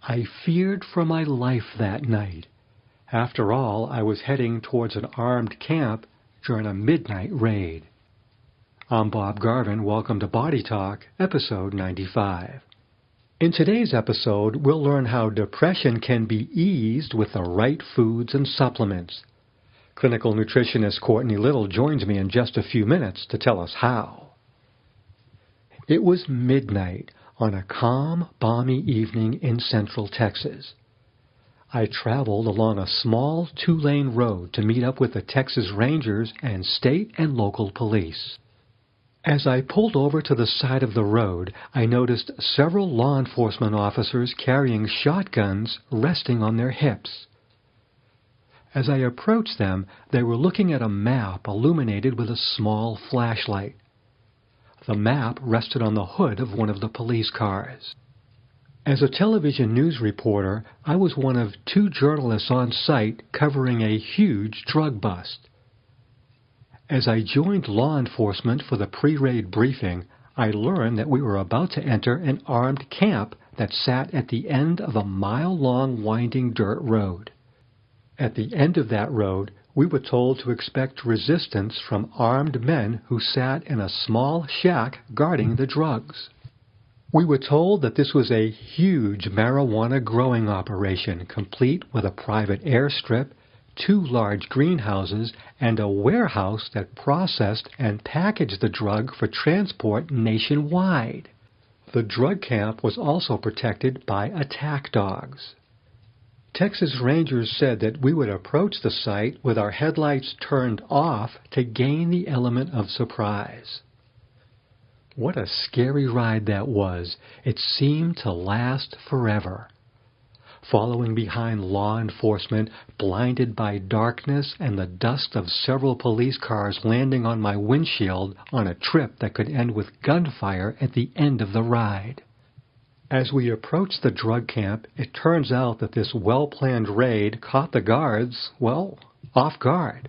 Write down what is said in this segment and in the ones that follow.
I feared for my life that night. After all, I was heading towards an armed camp during a midnight raid. I'm Bob Garvin. Welcome to Body Talk, episode 95. In today's episode, we'll learn how depression can be eased with the right foods and supplements. Clinical Nutritionist Courtney Little joins me in just a few minutes to tell us how. It was midnight on a calm, balmy evening in central Texas. I traveled along a small two-lane road to meet up with the Texas Rangers and state and local police. As I pulled over to the side of the road, I noticed several law enforcement officers carrying shotguns resting on their hips. As I approached them, they were looking at a map illuminated with a small flashlight. The map rested on the hood of one of the police cars. As a television news reporter, I was one of two journalists on site covering a huge drug bust. As I joined law enforcement for the pre-raid briefing, I learned that we were about to enter an armed camp that sat at the end of a mile-long winding dirt road. At the end of that road, we were told to expect resistance from armed men who sat in a small shack guarding the drugs. We were told that this was a huge marijuana growing operation, complete with a private airstrip, two large greenhouses, and a warehouse that processed and packaged the drug for transport nationwide. The drug camp was also protected by attack dogs. Texas Rangers said that we would approach the site with our headlights turned off to gain the element of surprise. What a scary ride that was. It seemed to last forever. Following behind law enforcement, blinded by darkness and the dust of several police cars landing on my windshield on a trip that could end with gunfire at the end of the ride. As we approached the drug camp, it turns out that this well-planned raid caught the guards, off guard.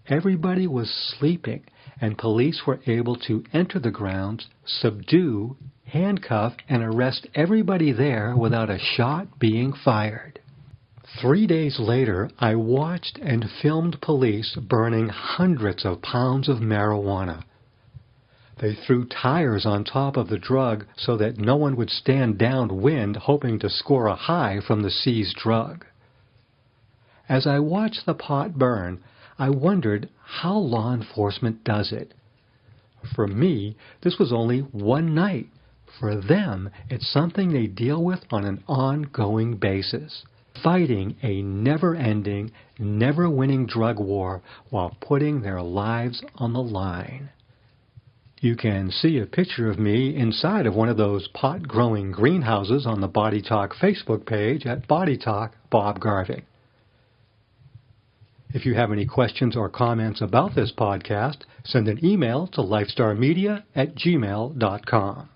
Everybody was sleeping, and police were able to enter the grounds, subdue, handcuff, and arrest everybody there without a shot being fired. 3 days later, I watched and filmed police burning hundreds of pounds of marijuana. They threw tires on top of the drug so that no one would stand downwind hoping to score a high from the seized drug. As I watched the pot burn, I wondered how law enforcement does it. For me, this was only one night. For them, it's something they deal with on an ongoing basis, fighting a never-ending, never-winning drug war while putting their lives on the line. You can see a picture of me inside of one of those pot-growing greenhouses on the Body Talk Facebook page at Body Talk Bob Garvin. If you have any questions or comments about this podcast, send an email to lifestarmedia@gmail.com.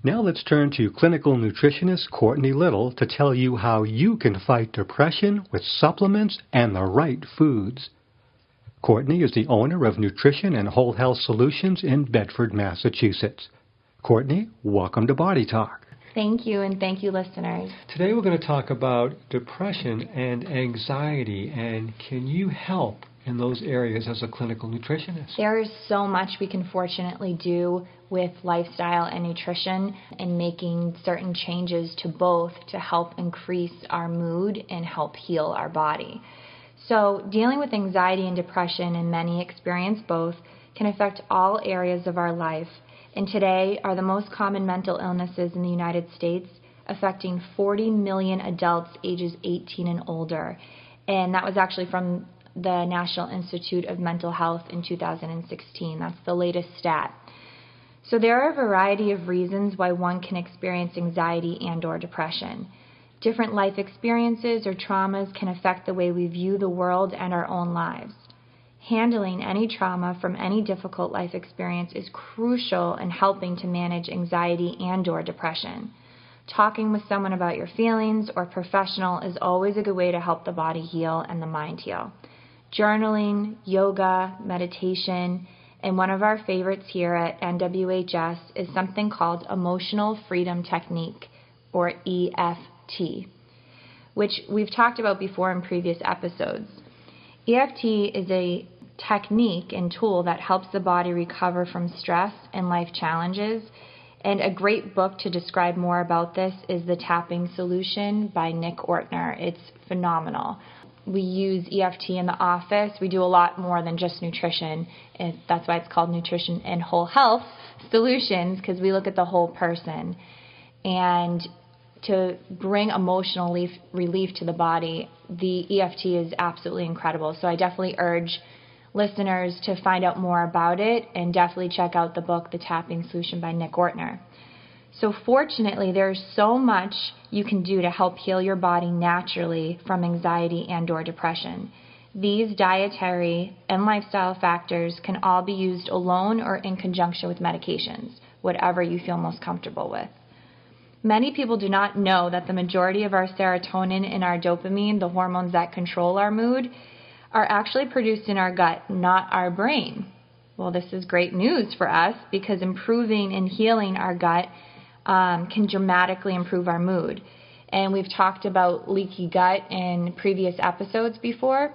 Now let's turn to clinical nutritionist Courtney Little to tell you how you can fight depression with supplements and the right foods. Courtney is the owner of Nutrition and Whole Health Solutions in Bedford, Massachusetts. Courtney, welcome to Body Talk. Thank you, and thank you, listeners. Today we're going to talk about depression and anxiety, and can you help in those areas as a clinical nutritionist? There is so much we can fortunately do with lifestyle and nutrition and making certain changes to both to help increase our mood and help heal our body. So dealing with anxiety and depression, and many experience both, can affect all areas of our life, and today are the most common mental illnesses in the United States, affecting 40 million adults ages 18 and older. And that was actually from the National Institute of Mental Health in 2016. That's the latest stat. So there are a variety of reasons why one can experience anxiety and/or depression. Different life experiences or traumas can affect the way we view the world and our own lives. Handling any trauma from any difficult life experience is crucial in helping to manage anxiety and/or depression. Talking with someone about your feelings or professional is always a good way to help the body heal and the mind heal. Journaling, yoga, meditation, and one of our favorites here at NWHS is something called Emotional Freedom Technique, or EFT, which we've talked about before in previous episodes. EFT is a technique and tool that helps the body recover from stress and life challenges. And a great book to describe more about this is The Tapping Solution by Nick Ortner. It's phenomenal. We use EFT in the office. We do a lot more than just nutrition. And that's why it's called Nutrition and Whole Health Solutions, because we look at the whole person. And to bring emotional relief to the body, the EFT is absolutely incredible. So I definitely urge listeners to find out more about it and definitely check out the book, The Tapping Solution by Nick Ortner. So fortunately, there's so much you can do to help heal your body naturally from anxiety and or depression. These dietary and lifestyle factors can all be used alone or in conjunction with medications, whatever you feel most comfortable with. Many people do not know that the majority of our serotonin and our dopamine, the hormones that control our mood, are actually produced in our gut, not our brain. Well, this is great news for us because improving and healing our gut can dramatically improve our mood. And we've talked about leaky gut in previous episodes before,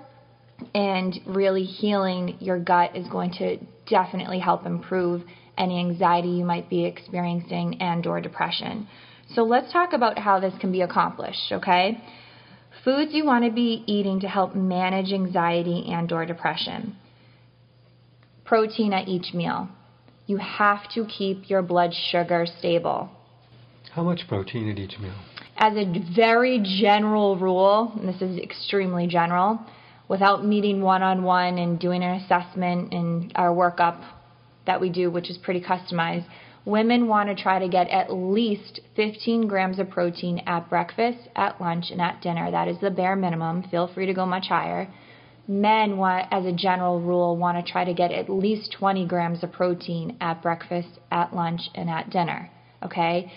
and really healing your gut is going to definitely help improve any anxiety you might be experiencing and or depression. So let's talk about how this can be accomplished, okay? Foods you want to be eating to help manage anxiety and or depression. Protein at each meal. You have to keep your blood sugar stable. How much protein at each meal? As a very general rule, and this is extremely general, without meeting one-on-one and doing an assessment in our workup that we do, which is pretty customized, women want to try to get at least 15 grams of protein at breakfast, at lunch, and at dinner. That is the bare minimum. Feel free to go much higher. Men, as a general rule, want to try to get at least 20 grams of protein at breakfast, at lunch, and at dinner. Okay?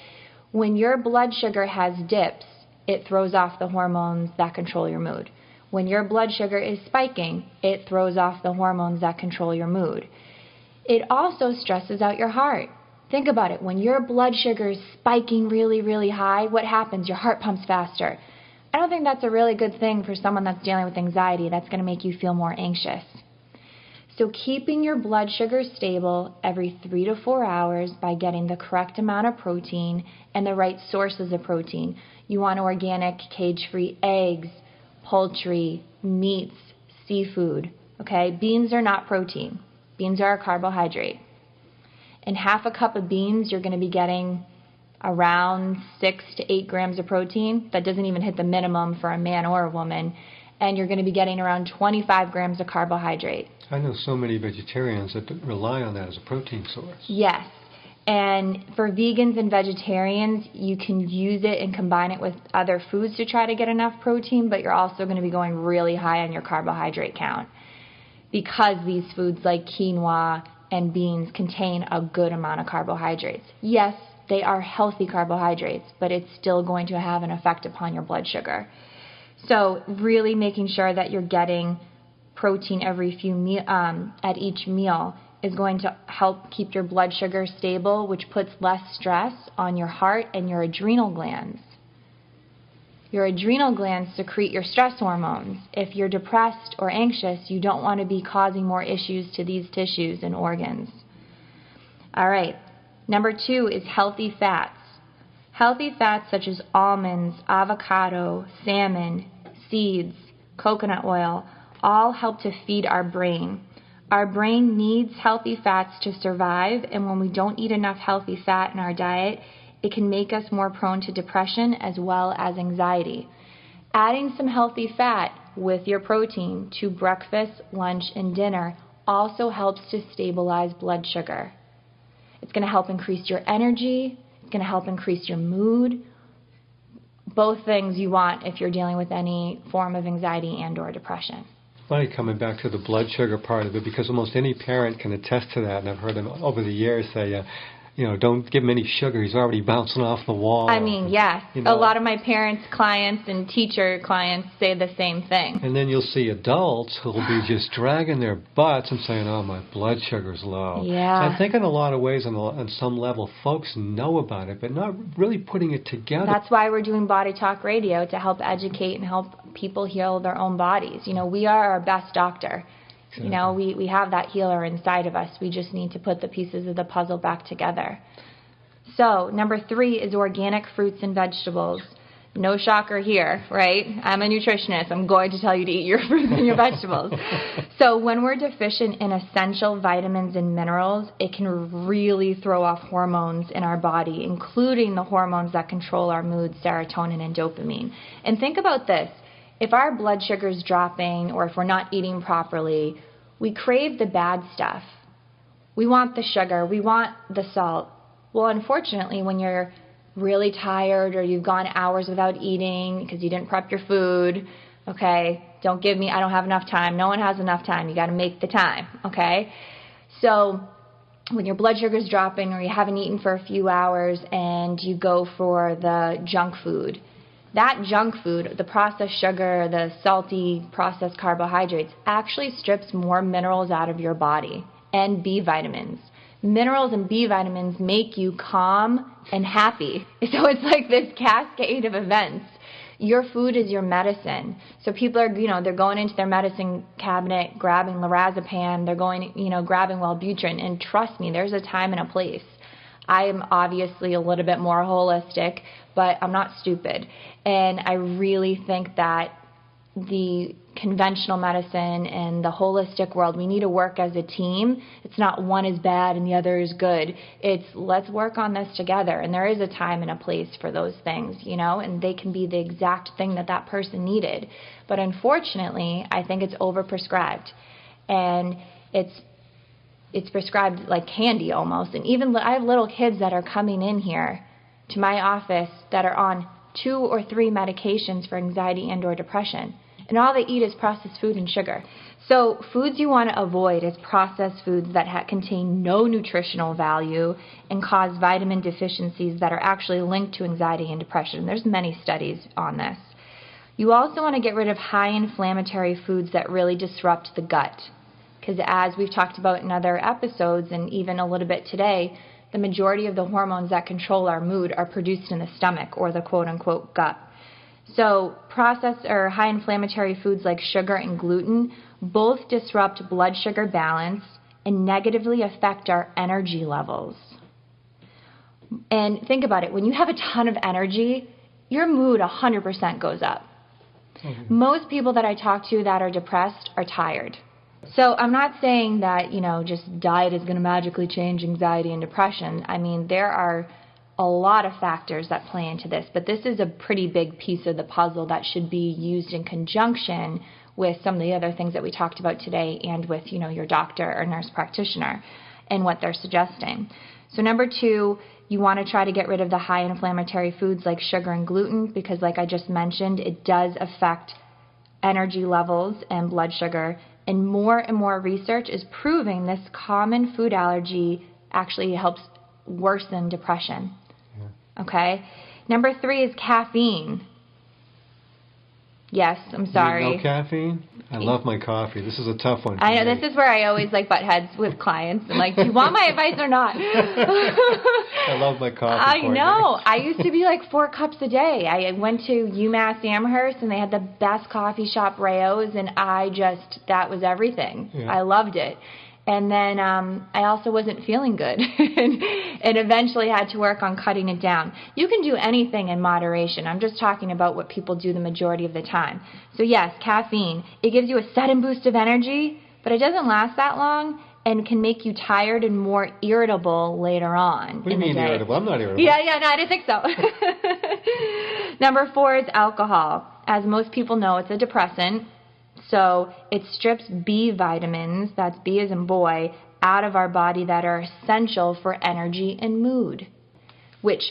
When your blood sugar has dips, it throws off the hormones that control your mood. When your blood sugar is spiking, it throws off the hormones that control your mood. It also stresses out your heart. Think about it. When your blood sugar is spiking really, really high, what happens? Your heart pumps faster. I don't think that's a really good thing for someone that's dealing with anxiety. That's going to make you feel more anxious. So keeping your blood sugar stable every 3 to 4 hours by getting the correct amount of protein and the right sources of protein. You want organic, cage-free eggs, poultry, meats, seafood. Okay? Beans are not protein. Beans are a carbohydrate. In half a cup of beans, you're going to be getting around 6 to 8 grams of protein. That doesn't even hit the minimum for a man or a woman. And you're going to be getting around 25 grams of carbohydrate. I know so many vegetarians that rely on that as a protein source. Yes. And for vegans and vegetarians, you can use it and combine it with other foods to try to get enough protein, but you're also going to be going really high on your carbohydrate count because these foods like quinoa and beans contain a good amount of carbohydrates. Yes, they are healthy carbohydrates, but it's still going to have an effect upon your blood sugar. So really making sure that you're getting protein every at each meal is going to help keep your blood sugar stable, which puts less stress on your heart and your adrenal glands. Your adrenal glands secrete your stress hormones. If you're depressed or anxious, you don't want to be causing more issues to these tissues and organs. All right. Number 2 is healthy fats. Healthy fats such as almonds, avocado, salmon, seeds, coconut oil, all help to feed our brain. Our brain needs healthy fats to survive, and when we don't eat enough healthy fat in our diet, it can make us more prone to depression as well as anxiety. Adding some healthy fat with your protein to breakfast, lunch, and dinner also helps to stabilize blood sugar. It's going to help increase your energy. It's going to help increase your mood. Both things you want if you're dealing with any form of anxiety and or depression. Funny coming back to the blood sugar part of it, because almost any parent can attest to that, and I've heard them over the years say, don't give him any sugar. He's already bouncing off the wall. I mean, yes. A lot of my parents' clients and teacher clients say the same thing. And then you'll see adults who'll be just dragging their butts and saying, oh, my blood sugar's low. Yeah. So I think in a lot of ways, on some level, folks know about it, but not really putting it together. That's why we're doing Body Talk Radio, to help educate and help people heal their own bodies. We are our best doctor. Exactly. We have that healer inside of us. We just need to put the pieces of the puzzle back together. So, number 3 is organic fruits and vegetables. No shocker here, right? I'm a nutritionist. I'm going to tell you to eat your fruits and your vegetables. So when we're deficient in essential vitamins and minerals, it can really throw off hormones in our body, including the hormones that control our mood, serotonin and dopamine. And think about this. If our blood sugar is dropping, or if we're not eating properly, we crave the bad stuff. We want the sugar. We want the salt. Well, unfortunately, when you're really tired or you've gone hours without eating because you didn't prep your food, okay, don't give me, I don't have enough time. No one has enough time. You got to make the time, okay? So when your blood sugar is dropping or you haven't eaten for a few hours and you go for the junk food, that junk food, the processed sugar, the salty processed carbohydrates, actually strips more minerals out of your body and B vitamins. Minerals and B vitamins make you calm and happy. So it's like this cascade of events. Your food is your medicine. So people are, they're going into their medicine cabinet, grabbing lorazepam, they're going, grabbing Wellbutrin, and trust me, there's a time and a place. I am obviously a little bit more holistic, but I'm not stupid. And I really think that the conventional medicine and the holistic world, we need to work as a team. It's not one is bad and the other is good. It's let's work on this together. And there is a time and a place for those things, and they can be the exact thing that that person needed. But unfortunately, I think it's overprescribed. And it's prescribed like candy almost. And even I have little kids that are coming in here to my office that are on 2 or 3 medications for anxiety and or depression. And all they eat is processed food and sugar. So foods you want to avoid is processed foods that contain no nutritional value and cause vitamin deficiencies that are actually linked to anxiety and depression. There's many studies on this. You also want to get rid of high inflammatory foods that really disrupt the gut. Because as we've talked about in other episodes and even a little bit today, the majority of the hormones that control our mood are produced in the stomach or the quote-unquote gut. So processed or high inflammatory foods like sugar and gluten both disrupt blood sugar balance and negatively affect our energy levels. And think about it. When you have a ton of energy, your mood 100% goes up. Mm-hmm. Most people that I talk to that are depressed are tired. So I'm not saying that, just diet is going to magically change anxiety and depression. I mean, there are a lot of factors that play into this, but this is a pretty big piece of the puzzle that should be used in conjunction with some of the other things that we talked about today and with, your doctor or nurse practitioner and what they're suggesting. So number 2, you want to try to get rid of the high inflammatory foods like sugar and gluten because like I just mentioned, it does affect energy levels and blood sugar. And more research is proving this common food allergy actually helps worsen depression. Yeah. Okay? Number 3 is caffeine. Yes, I'm sorry. No caffeine? I love my coffee. This is a tough one. I know, this is where I always butt heads with clients. I'm like, do you want my advice or not? I love my coffee. I know. I used to be like 4 cups a day. I went to UMass Amherst and they had the best coffee shop Rayo's and that was everything. Yeah. I loved it. And then I also wasn't feeling good and eventually had to work on cutting it down. You can do anything in moderation. I'm just talking about what people do the majority of the time. So yes, caffeine. It gives you a sudden boost of energy, but it doesn't last that long and can make you tired and more irritable later on. What do you mean irritable? I'm not irritable. Yeah, no, I didn't think so. Number 4 is alcohol. As most people know, it's a depressant. So it strips B vitamins, that's B as in boy, out of our body that are essential for energy and mood. Which,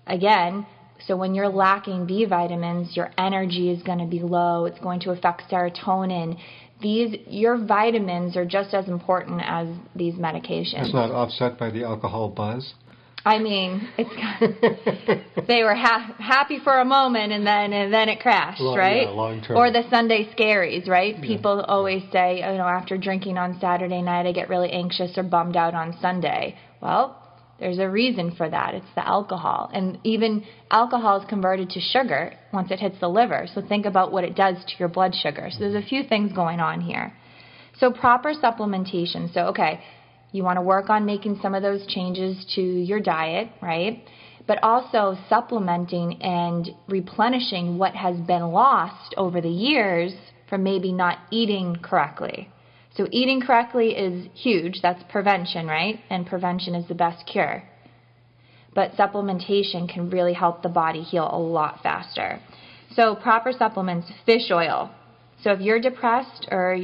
again, so when you're lacking B vitamins, your energy is going to be low. It's going to affect serotonin. Your vitamins are just as important as these medications. It's not offset by the alcohol buzz? I mean, they were happy for a moment, and then it crashed, right? Yeah, long term. Or the Sunday scaries, right? Yeah. People always say, after drinking on Saturday night, I get really anxious or bummed out on Sunday. Well, there's a reason for that. It's the alcohol. And even alcohol is converted to sugar once it hits the liver. So think about what it does to your blood sugar. So there's a few things going on here. So proper supplementation. So, okay, you want to work on making some of those changes to your diet, right? But also supplementing and replenishing what has been lost over the years from maybe not eating correctly. So eating correctly is huge. That's prevention, right? And prevention is the best cure. But supplementation can really help the body heal a lot faster. So proper supplements, fish oil. So if you're depressed or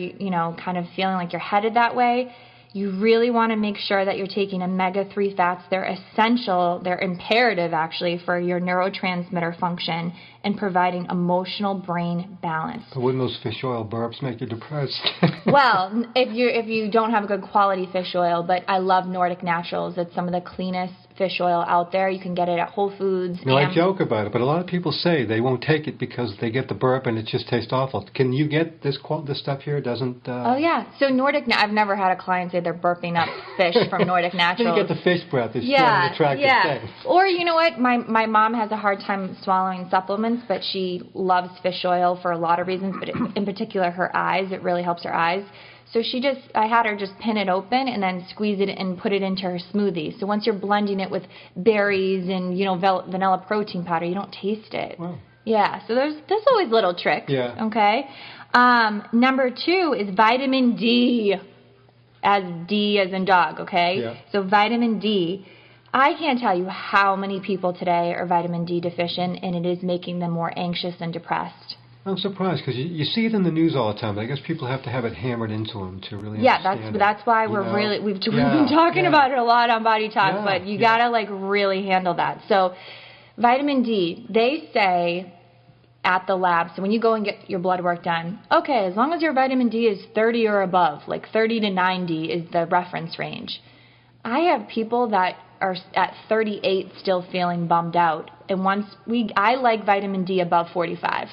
kind of feeling like you're headed that way, you really want to make sure that you're taking omega-3 fats. They're essential, they're imperative actually for your neurotransmitter function and providing emotional brain balance. But wouldn't those fish oil burps make you depressed? Well, if you don't have a good quality fish oil, but I love Nordic Naturals. It's some of the cleanest fish oil out there. You can get it at Whole Foods. No, I joke about it, but a lot of people say they won't take it because they get the burp and it just tastes awful. Can you get this stuff here? It doesn't... Oh, yeah. So I've never had a client say they're burping up fish from Nordic Naturals. You get the fish breath. It's still an attractive thing. Or you know what? My mom has a hard time swallowing supplements, but she loves fish oil for a lot of reasons, but in particular her eyes. It really helps her eyes. So I had her just pin it open and then squeeze it and put it into her smoothie. So once you're blending it with berries and, vanilla protein powder, you don't taste it. Wow. Yeah, so there's always little tricks. Yeah. Okay. Number 2 is vitamin D, as D as in dog, okay? Yeah. So vitamin D. I can't tell you how many people today are vitamin D deficient, and it is making them more anxious and depressed. I'm surprised because you see it in the news all the time. But I guess people have to have it hammered into them to really understand that's why we've been talking about it a lot on Body Talk, but you gotta really handle that. So vitamin D, they say at the lab, so when you go and get your blood work done, okay, as long as your vitamin D is 30 or above, like 30 to 90 is the reference range. I have people that are at 38 still feeling bummed out, and I like vitamin D above 45.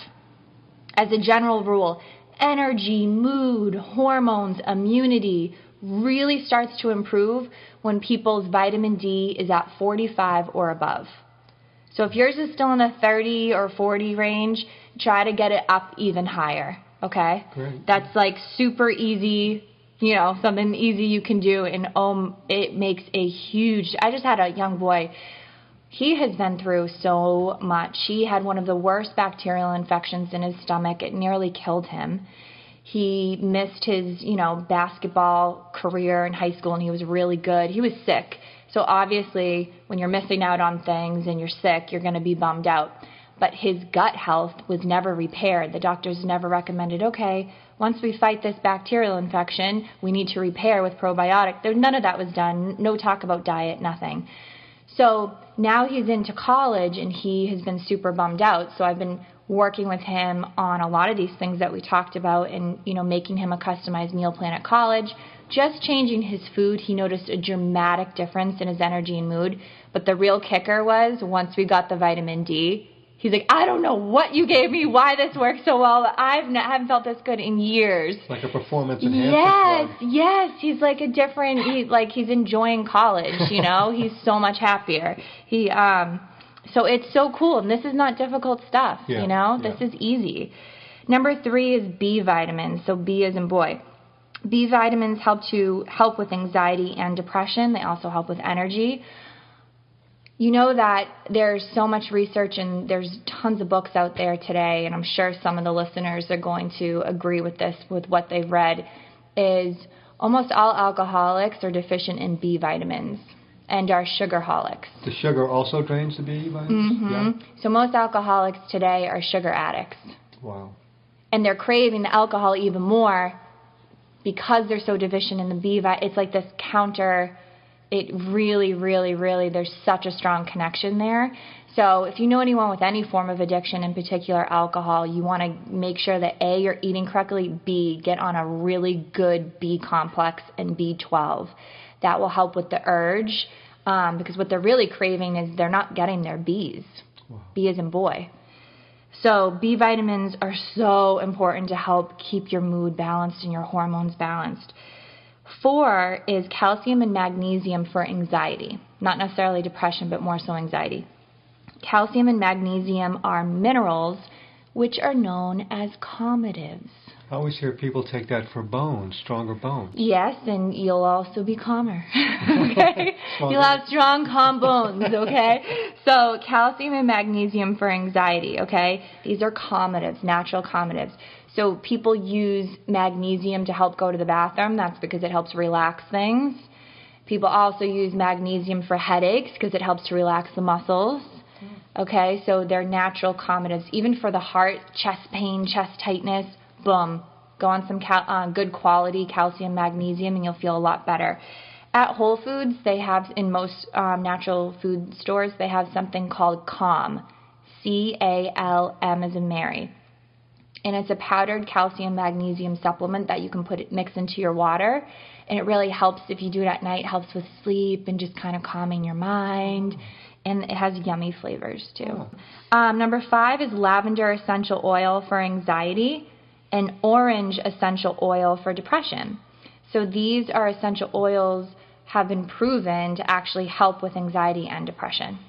As a general rule, energy, mood, hormones, immunity really starts to improve when people's vitamin D is at 45 or above. So if yours is still in the 30 or 40 range, try to get it up even higher, okay? Great. That's super easy, something easy you can do, and it makes a huge... I just had a young boy. He has been through so much. He had one of the worst bacterial infections in his stomach. It nearly killed him. He missed his, basketball career in high school, and he was really good. He was sick. So obviously, when you're missing out on things and you're sick, you're going to be bummed out. But his gut health was never repaired. The doctors never recommended, okay, once we fight this bacterial infection, we need to repair with probiotic. None of that was done. No talk about diet, nothing. So now he's into college and he has been super bummed out. So I've been working with him on a lot of these things that we talked about and, making him a customized meal plan at college. Just changing his food, he noticed a dramatic difference in his energy and mood. But the real kicker was once we got the vitamin D, he's like, I don't know what you gave me, why this works so well. I haven't felt this good in years. Like a performance enhancement drug. Yes. He's like he's enjoying college, He's so much happier. So it's so cool. And this is not difficult stuff, This is easy. Number 3 is B vitamins. So B as in boy. B vitamins help with anxiety and depression. They also help with energy. You know that there's so much research and there's tons of books out there today, and I'm sure some of the listeners are going to agree with this, with what they've read, is almost all alcoholics are deficient in B vitamins and are sugarholics. The sugar also drains the B vitamins? Mm-hmm. Yeah. So most alcoholics today are sugar addicts. Wow. And they're craving the alcohol even more because they're so deficient in the B vitamins. It's like this counter... It really, really, really, there's such a strong connection there. So if you know anyone with any form of addiction, in particular alcohol, you want to make sure that A, you're eating correctly, B, get on a really good B complex and B12. That will help with the urge because what they're really craving is they're not getting their Bs. Wow. B as in boy. So B vitamins are so important to help keep your mood balanced and your hormones balanced. 4 is calcium and magnesium for anxiety. Not necessarily depression, but more so anxiety. Calcium and magnesium are minerals which are known as calmatives. I always hear people take that for bones, stronger bones. Yes, and you'll also be calmer. Okay? You'll have strong, calm bones, okay? So calcium and magnesium for anxiety, okay? These are calmatives, natural calmatives. So people use magnesium to help go to the bathroom. That's because it helps relax things. People also use magnesium for headaches because it helps to relax the muscles. Okay, so they're natural calmatives. Even for the heart, chest pain, chest tightness, boom, go on some good quality calcium, magnesium, and you'll feel a lot better. At Whole Foods, they have, in most natural food stores, they have something called Calm, C-A-L-M as in Mary. And it's a powdered calcium magnesium supplement that you can mix into your water. And it really helps if you do it at night, helps with sleep and just kind of calming your mind. And it has yummy flavors too. Number 5 is lavender essential oil for anxiety and orange essential oil for depression. So these are essential oils have been proven to actually help with anxiety and depression.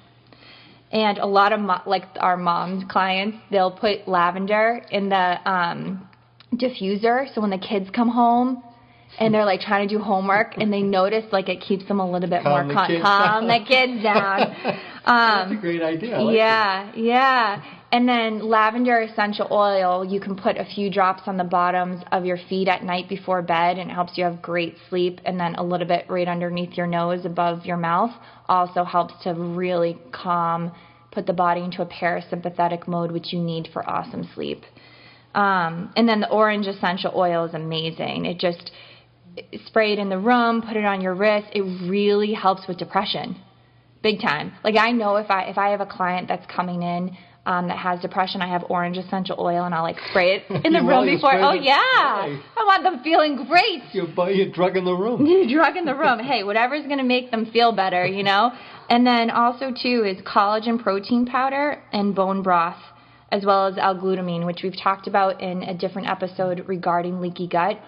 And a lot of like our moms clients, they'll put lavender in the diffuser. So when the kids come home and they're like trying to do homework and they notice like it keeps them a little bit more calm the kids down. That's a great idea. I like it. Yeah. And then lavender essential oil, you can put a few drops on the bottoms of your feet at night before bed, and it helps you have great sleep. And then a little bit right underneath your nose above your mouth also helps to really calm, put the body into a parasympathetic mode, which you need for awesome sleep. And then the orange essential oil is amazing. It just spray it in the room, put it on your wrist. It really helps with depression, big time. Like I know if I have a client that's coming in that has depression, I have orange essential oil, and I'll like spray it in the room before. Oh yeah, I want them feeling great. You're drugging the room. You're drugging the room. Hey, whatever's going to make them feel better, you know. And then also too is collagen protein powder and bone broth, as well as L-glutamine, which we've talked about in a different episode regarding leaky gut.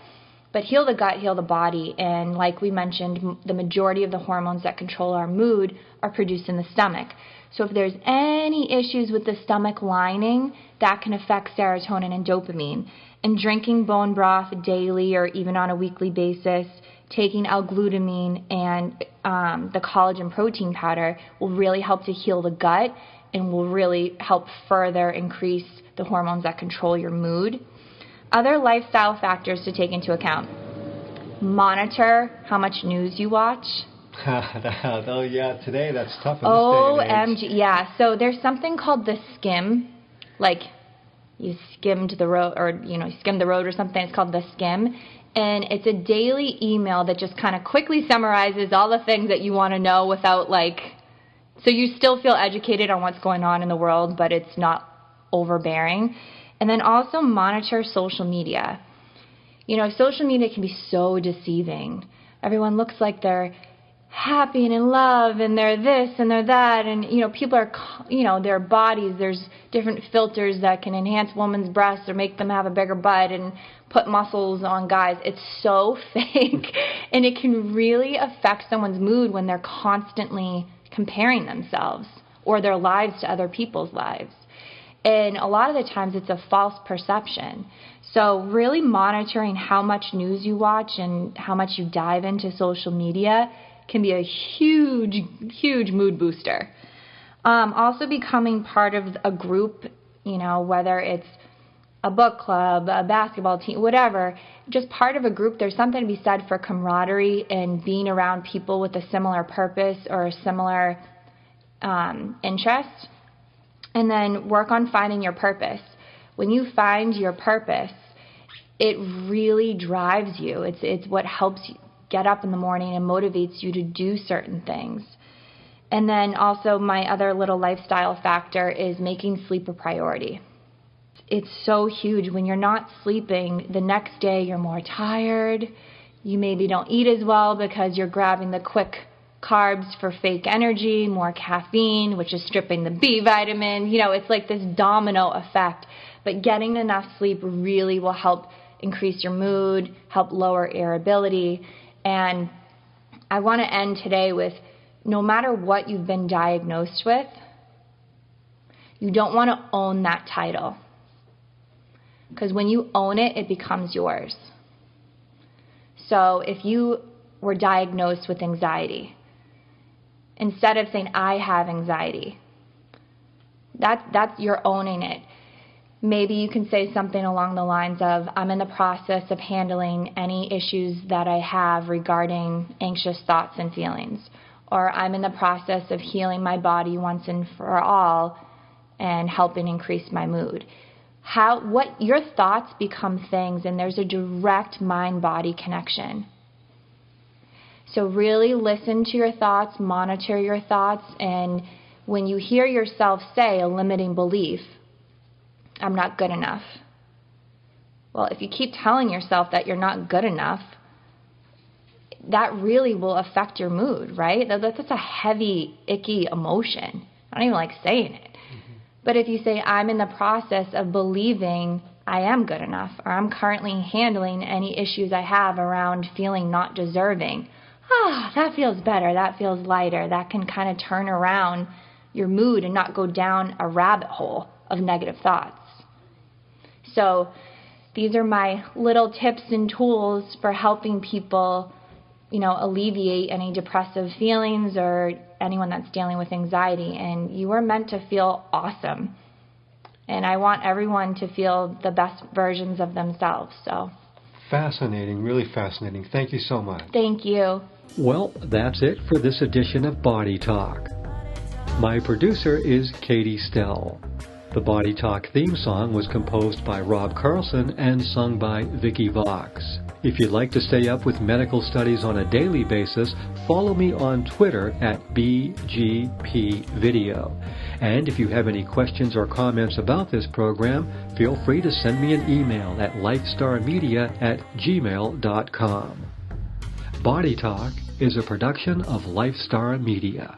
But heal the gut, heal the body. And like we mentioned, the majority of the hormones that control our mood are produced in the stomach. So if there's any issues with the stomach lining, that can affect serotonin and dopamine. And drinking bone broth daily or even on a weekly basis, taking L-glutamine and the collagen protein powder will really help to heal the gut and will really help further increase the hormones that control your mood. Other lifestyle factors to take into account. Monitor how much news you watch. Oh yeah, today that's tough in this day and age. OMG, yeah. So there's something called the skim, like you skimmed the road, or you skim the road or something. It's called the skim, and it's a daily email that just kind of quickly summarizes all the things that you want to know without so you still feel educated on what's going on in the world, but it's not overbearing. And then also monitor social media. Social media can be so deceiving. Everyone looks like they're happy and in love and they're this and they're that, and people are, their bodies, there's different filters that can enhance women's breasts or make them have a bigger butt and put muscles on guys. It's so fake, and it can really affect someone's mood when they're constantly comparing themselves or their lives to other people's lives. And a lot of the times it's a false perception. So really monitoring how much news you watch and how much you dive into social media can be a huge, huge mood booster. Also becoming part of a group, whether it's a book club, a basketball team, whatever, just part of a group. There's something to be said for camaraderie and being around people with a similar purpose or a similar interest. And then work on finding your purpose. When you find your purpose, it really drives you. It's what helps you get up in the morning and motivates you to do certain things. And then also my other little lifestyle factor is making sleep a priority. It's so huge. When you're not sleeping, the next day you're more tired. You maybe don't eat as well because you're grabbing the quick carbs for fake energy, more caffeine, which is stripping the B vitamin. It's like this domino effect. But getting enough sleep really will help increase your mood, help lower irritability. And I want to end today with, no matter what you've been diagnosed with, you don't want to own that title. Because when you own it, it becomes yours. So if you were diagnosed with anxiety, instead of saying, I have anxiety, that's you're owning it. Maybe you can say something along the lines of, I'm in the process of handling any issues that I have regarding anxious thoughts and feelings. Or I'm in the process of healing my body once and for all and helping increase my mood. What your thoughts become things, and there's a direct mind-body connection. So really listen to your thoughts, monitor your thoughts, and when you hear yourself say a limiting belief, I'm not good enough. Well, if you keep telling yourself that you're not good enough, that really will affect your mood, right? That's a heavy, icky emotion. I don't even like saying it. But if you say, I'm in the process of believing I am good enough, or I'm currently handling any issues I have around feeling not deserving, that feels better, that feels lighter. That can kind of turn around your mood and not go down a rabbit hole of negative thoughts. So these are my little tips and tools for helping people, alleviate any depressive feelings or anyone that's dealing with anxiety. And you are meant to feel awesome. And I want everyone to feel the best versions of themselves. So fascinating, really fascinating. Thank you so much. Thank you. Well, that's it for this edition of Body Talk. My producer is Katie Stell. The Body Talk theme song was composed by Rob Carlson and sung by Vicky Vox. If you'd like to stay up with medical studies on a daily basis, follow me on Twitter at BGPVideo. And if you have any questions or comments about this program, feel free to send me an email at lifestarmedia@gmail.com. Body Talk is a production of Lifestar Media.